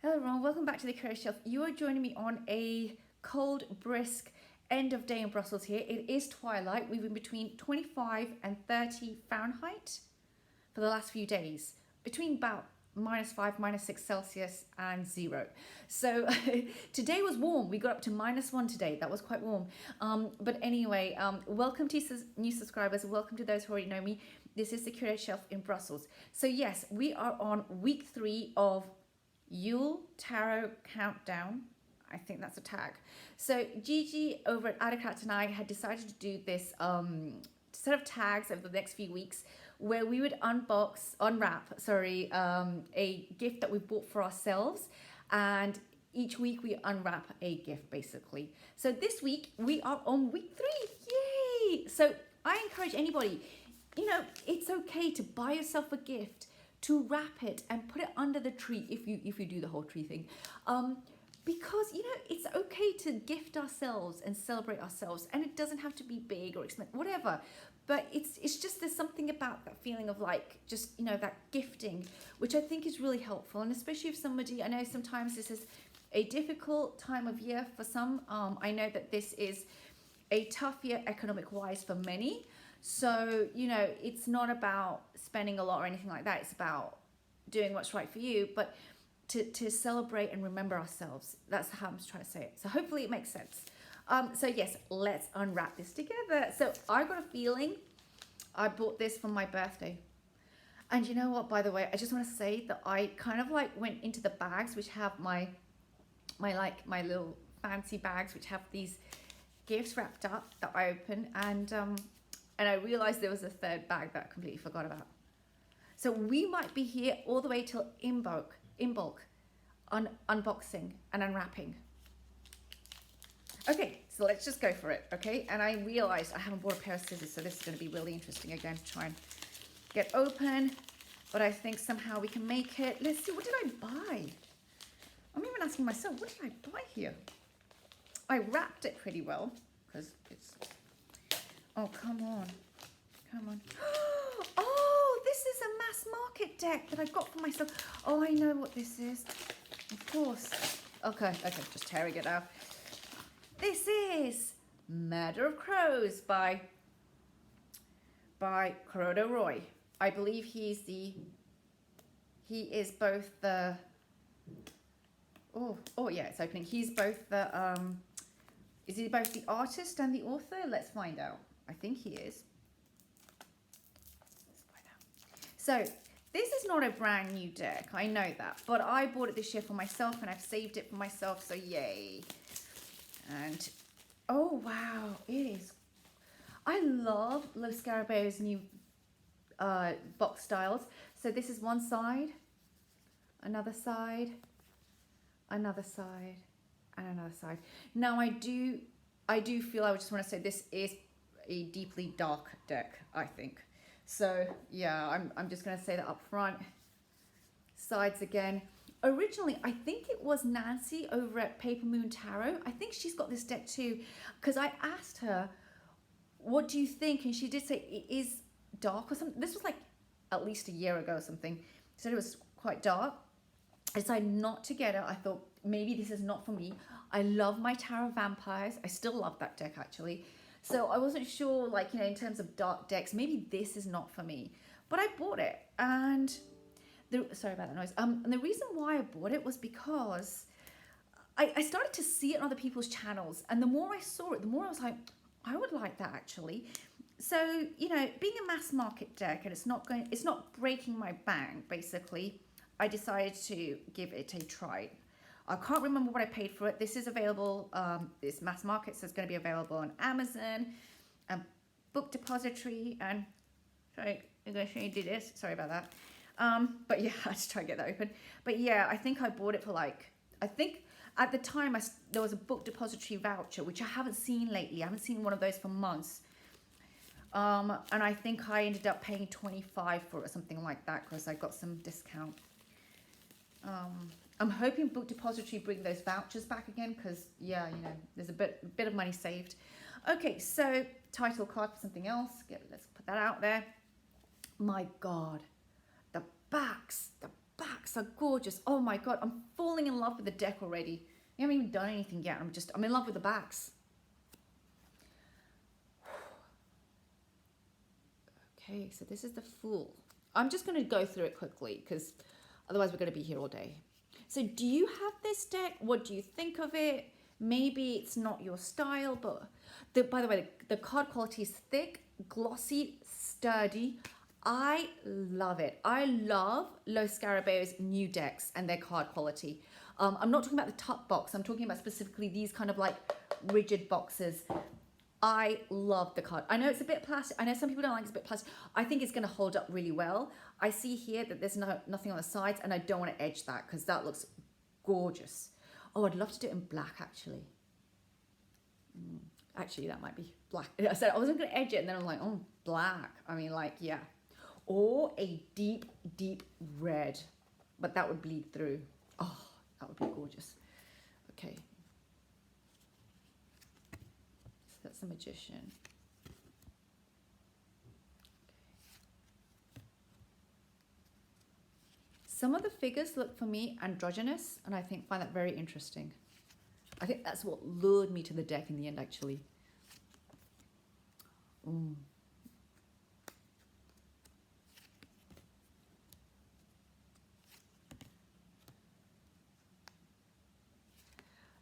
Hello everyone, welcome back to the Career Shelf. You are joining me on a cold, brisk end of day in Brussels here. It is twilight. We've been between 25 and 30 Fahrenheit for the last few days. Between about -5, -6 Celsius and 0. So today was warm. We got up to -1 today. That was quite warm. But anyway, welcome to new subscribers. Welcome to those who already know me. This is the Career Shelf in Brussels. So yes, we are on week 3 of Yule Tarot Countdown. I think that's a tag. So Gigi over at Gigi and I had decided to do this set of tags over the next few weeks where we would unwrap a gift that we bought for ourselves, and each week we unwrap a gift basically. So this week we are on week 3. Yay! So I encourage anybody, it's okay to buy yourself a gift, to wrap it and put it under the tree if you do the whole tree thing, because it's okay to gift ourselves and celebrate ourselves, and it doesn't have to be big or expensive, whatever. But it's just, there's something about that feeling of that gifting, which I think is really helpful. And especially if somebody, I know sometimes this is a difficult time of year for some. I know that this is a tough year economic wise for many. So, it's not about spending a lot or anything like that. It's about doing what's right for you, but to celebrate and remember ourselves. That's how I'm trying to say it. So hopefully it makes sense. So yes, let's unwrap this together. So I got a feeling I bought this for my birthday. And you know what, by the way, I just want to say that I kind of went into the bags, which have my little fancy bags, which have these gifts wrapped up that I open, and I realized there was a third bag that I completely forgot about. So we might be here all the way till in bulk, unboxing and unwrapping. Okay, so let's just go for it, okay? And I realized I haven't bought a pair of scissors, so this is going to be really interesting again to try and get open. But I think somehow we can make it. Let's see, what did I buy? I'm even asking myself, what did I buy here? I wrapped it pretty well, because it's... Oh, come on. Come on. Oh, this is a mass market deck that I got for myself. Oh, I know what this is. Of course. Okay, just tearing it out. This is Murder of Crows by Corrado Roy. I believe he is both the... Oh yeah, it's opening. He's both the... Is he both the artist and the author? Let's find out. I think he is. Let's find out. So this is not a brand new deck. I know that. But I bought it this year for myself, and I've saved it for myself. So yay. And oh wow, it is. I love Los Scarabaeo's new box styles. So this is one side, another side, another side, and another side. Now I do feel, I would just want to say, this is a deeply dark deck, I think. So yeah, I'm just going to say that up front. Sides again. Originally, I think it was Nancy over at Paper Moon Tarot. I think she's got this deck too, because I asked her, what do you think? And she did say it is dark or something. This was at least a year ago or something. She said it was quite dark. I decided not to get it. I thought maybe this is not for me. I love my Tarot Vampires. I still love that deck actually. So I wasn't sure, in terms of dark decks, maybe this is not for me. But I bought it, and sorry about that noise. And the reason why I bought it was because I started to see it on other people's channels, and the more I saw it, the more I was like, I would like that actually. So being a mass market deck, and it's not breaking my bank basically, I decided to give it a try. I can't remember what I paid for it. This is available, this mass market, so it's going to be available on Amazon, Book Depository, and sorry, I'm going to show you do this. Sorry about that. But yeah, I just try to get that open. But yeah, I think I bought it for I think at the time there was a Book Depository voucher, which I haven't seen lately. I haven't seen one of those for months. And I think I ended up paying $25 for it or something like that, because I got some discount. I'm hoping Book Depository bring those vouchers back again, because yeah, there's a bit of money saved. Okay, so title card for something else. Let's put that out there. My God, the backs backs are gorgeous. Oh my God, I'm falling in love with the deck already. We haven't even done anything yet. I'm in love with the backs. Okay, so this is the Fool. I'm just going to go through it quickly because otherwise we're going to be here all day. So do you have this deck? What do you think of it? Maybe it's not your style, but by the way, the card quality is thick, glossy, sturdy. I love it. I love Los Scarabaeo's new decks and their card quality. I'm not talking about the top box. I'm talking about specifically these kind of like rigid boxes. I love the card. I know it's a bit plastic. I know some people don't like it's a bit plastic. I think it's going to hold up really well. I see here that there's nothing on the sides, and I don't want to edge that because that looks gorgeous. Oh, I'd love to do it in black, actually. Actually, that might be black. I said I wasn't going to edge it, and then I'm like, oh, black. I mean, like, yeah. Or a deep, deep red. But that would bleed through. Oh, that would be gorgeous. Okay. So that's the Magician. Okay. Some of the figures look for me androgynous, and I find that very interesting. I think that's what lured me to the deck in the end, actually.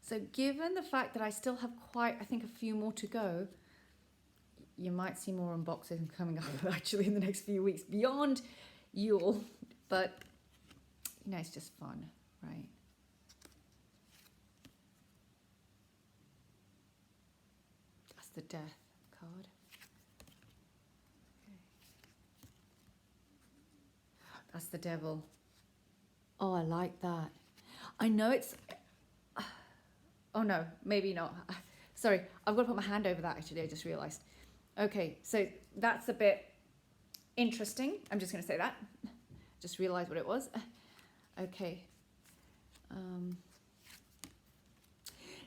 So given the fact that I still have quite, I think, a few more to go, you might see more unboxing coming up actually in the next few weeks beyond Yule, but you know, it's just fun, right? That's the Death card. Okay. That's the Devil. Oh, I like that. I know it's... Oh no, maybe not. Sorry, I've got to put my hand over that actually, I just realised. Okay, so that's a bit interesting. I'm just going to say that. Just realised what it was. Okay.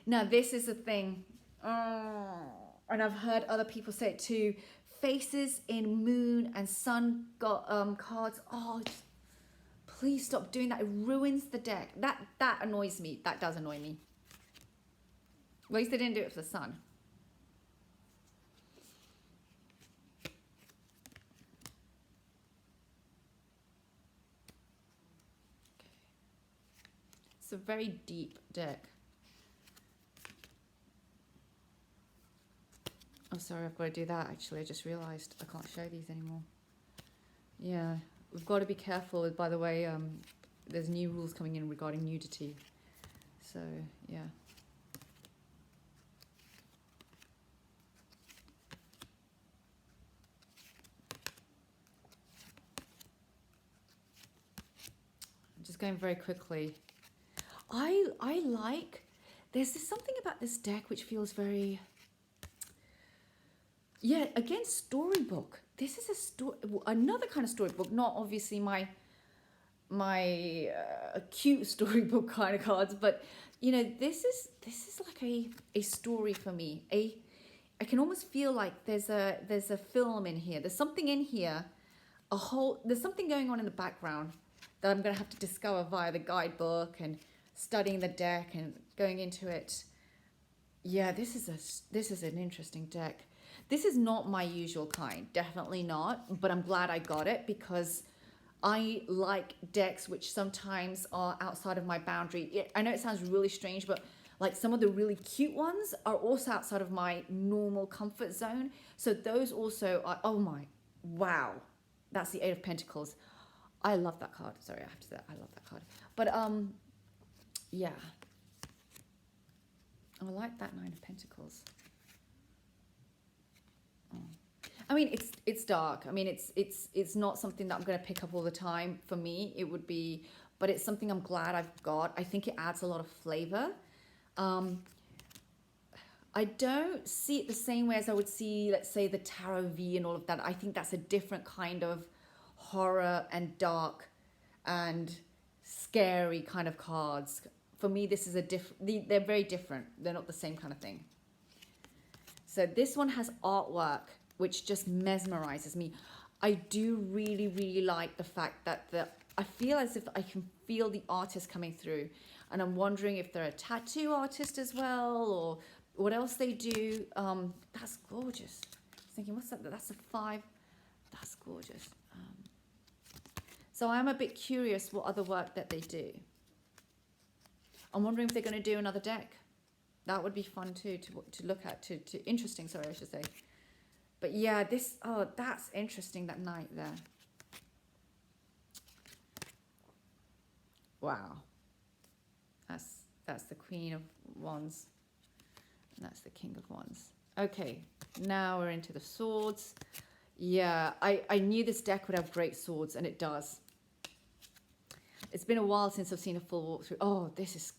Now this is the thing. And I've heard other people say it too. Faces in moon and sun got cards. Oh, just, please stop doing that. It ruins the deck. That annoys me. That does annoy me. At least they didn't do it for the sun. Okay. It's a very deep deck. Oh, sorry, I've got to do that actually. I just realised I can't show these anymore. Yeah, we've got to be careful. By the way, there's new rules coming in regarding nudity. So, yeah. Just going very quickly. I like, there's something about this deck which feels very, yeah, again, storybook. This is a story, another kind of storybook, not obviously my cute storybook kind of cards, but you know, this is like a story for me. I can almost feel like there's a film in here. There's something in here, there's something going on in the background that I'm going to have to discover via the guidebook and studying the deck and going into it. Yeah, this is an interesting deck. This is not my usual kind, definitely not, but I'm glad I got it because I like decks which sometimes are outside of my boundary. I know it sounds really strange, but like some of the really cute ones are also outside of my normal comfort zone. So those also are, oh my, wow. That's the Eight of Pentacles. I love that card. Sorry, I have to say that. I love that card. But, yeah. Oh, I like that Nine of Pentacles. Oh. I mean, it's dark. I mean, it's not something that I'm going to pick up all the time. For me, it would be, but it's something I'm glad I've got. I think it adds a lot of flavor. I don't see it the same way as I would see, let's say, the Tarot V and all of that. I think that's a different kind of horror and dark and scary kind of cards. For me, this is they're very different. They're not the same kind of thing. So this one has artwork which just mesmerizes me. I do really, really like the fact that I feel as if I can feel the artist coming through, and I'm wondering if they're a tattoo artist as well, or what else they do. That's gorgeous. I was thinking, what's that? That's a 5. That's gorgeous. So I'm a bit curious what other work that they do. I'm wondering if they're going to do another deck. That would be fun too to look at. To interesting. Sorry, I should say. But yeah, this. Oh, that's interesting. That knight there. Wow. That's the Queen of Wands. And that's the King of Wands. Okay, now we're into the swords. Yeah, I knew this deck would have great swords, and it does. It's been a while since I've seen a full walkthrough. Oh, this is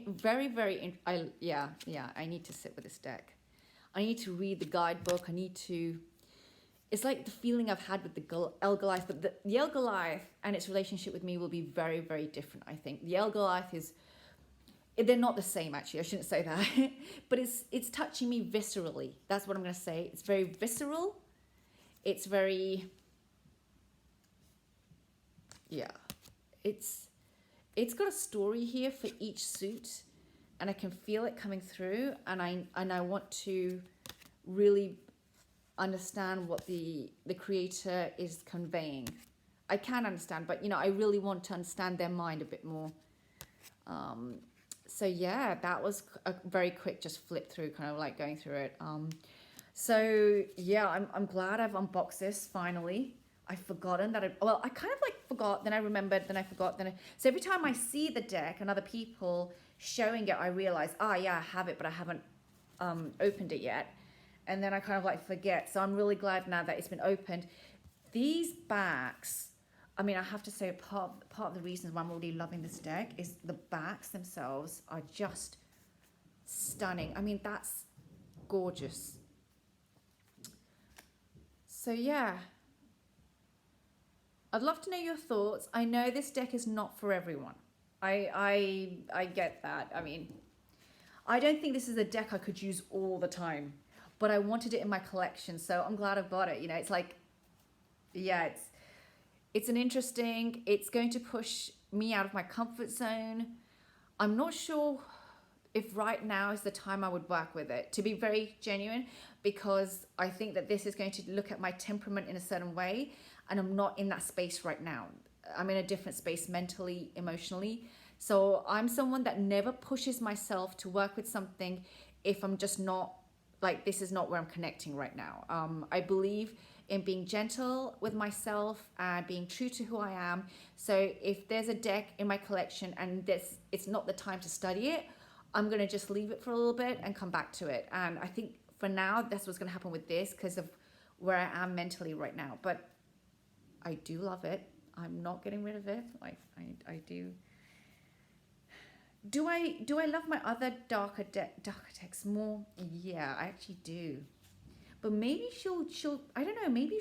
very, very... yeah, I need to sit with this deck. I need to read the guidebook. I need to... It's like the feeling I've had with the Elgoliath, but the Elgoliath and its relationship with me will be very, very different, I think. The Elgoliath is... They're not the same, actually. I shouldn't say that. But it's touching me viscerally. That's what I'm going to say. It's very visceral. It's very... Yeah. It's got a story here for each suit, and I can feel it coming through, and I want to really understand what the creator is conveying. I can understand, but I really want to understand their mind a bit more. So yeah, that was a very quick just flip through, kind of like going through it. So yeah, I'm glad I've unboxed this finally. I've forgotten that I kind of like forgot, then I remembered, then I forgot, so every time I see the deck and other people showing it, I realize, yeah, I have it, but I haven't opened it yet. And then I kind of like forget. So I'm really glad now that it's been opened. These backs, I mean, I have to say part of the reasons why I'm really loving this deck is the backs themselves are just stunning. I mean, that's gorgeous. So yeah, I'd love to know your thoughts. I know this deck is not for everyone. I get that. I mean, I don't think this is a deck I could use all the time, but I wanted it in my collection, so I'm glad I've got it. It's like, yeah, it's an interesting, it's going to push me out of my comfort zone. I'm not sure if right now is the time I would work with it, to be very genuine, because I think that this is going to look at my temperament in a certain way, and I'm not in that space right now. I'm in a different space mentally, emotionally. So I'm someone that never pushes myself to work with something if I'm just not, like, this is not where I'm connecting right now. I believe in being gentle with myself and being true to who I am. So if there's a deck in my collection and it's not the time to study it, I'm going to just leave it for a little bit and come back to it. And I think for now, that's what's going to happen with this because of where I am mentally right now. But I do love it. I'm not getting rid of it. I do. Do I love my other darker decks more? Yeah, I actually do. But maybe she'll I don't know, maybe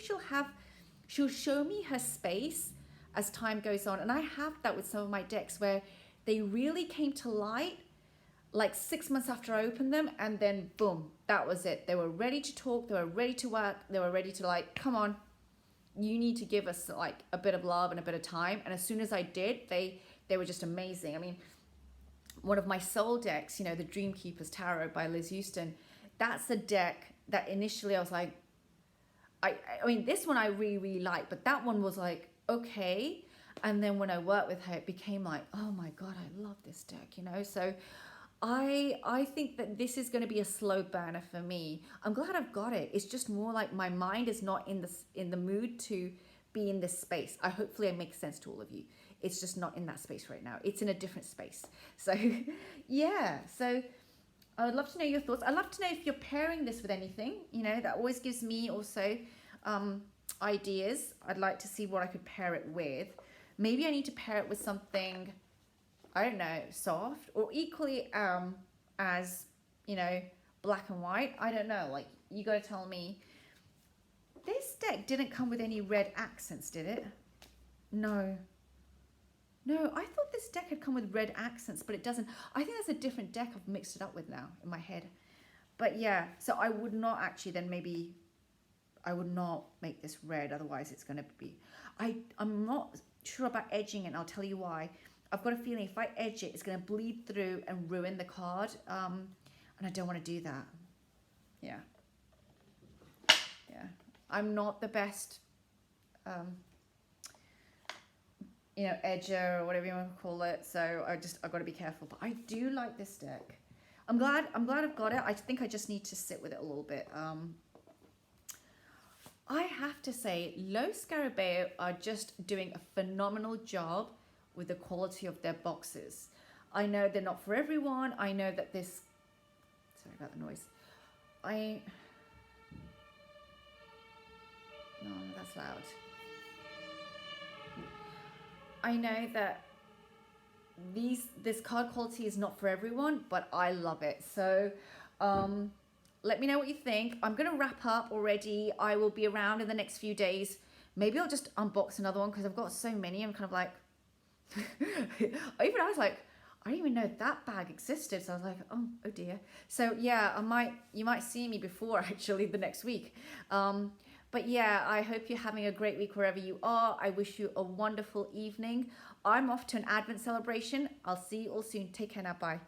she'll show me her space as time goes on. And I have that with some of my decks where they really came to light like 6 months after I opened them, and then boom, that was it. They were ready to talk, they were ready to work, they were ready to like, come on, you need to give us like a bit of love and a bit of time. And as soon as I did, they were just amazing. I mean, one of my soul decks, the Dream Keepers Tarot by Liz Houston, that's a deck that initially I was like, I mean, this one I really, really like, but that one was like, okay. And then when I worked with her, it became like, oh my God, I love this deck, So I think that this is going to be a slow burner for me. I'm glad I've got it. It's just more like my mind is not in the mood to be in this space. Hopefully I make sense to all of you. It's just not in that space right now. It's in a different space. So yeah, so I would love to know your thoughts. I'd love to know if you're pairing this with anything, that always gives me also ideas. I'd like to see what I could pair it with. Maybe I need to pair it with something, I don't know, soft or equally as, black and white. I don't know, like, you got to tell me. This deck didn't come with any red accents, did it? No, I thought this deck had come with red accents, but it doesn't. I think that's a different deck I've mixed it up with now in my head. But yeah, so I would not actually then maybe I would not make this red, otherwise it's going to be, I'm not sure about edging it, and I'll tell you why. I've got a feeling if I edge it, it's going to bleed through and ruin the card, and I don't want to do that. Yeah. Yeah. I'm not the best, you know, edger or whatever you want to call it, so I've got to be careful. But I do like this deck. I'm glad I've got it. I think I just need to sit with it a little bit. I have to say, Los Scarabeo are just doing a phenomenal job with the quality of their boxes. I know they're not for everyone. I know that this, sorry about the noise. No, that's loud. I know that this card quality is not for everyone, but I love it. So let me know what you think. I'm going to wrap up already. I will be around in the next few days. Maybe I'll just unbox another one because I've got so many. I'm kind of like, I was like, I didn't even know that bag existed. So I was like, oh dear. So yeah, you might see me before actually the next week. But yeah, I hope you're having a great week wherever you are. I wish you a wonderful evening. I'm off to an Advent celebration. I'll see you all soon. Take care now. Bye.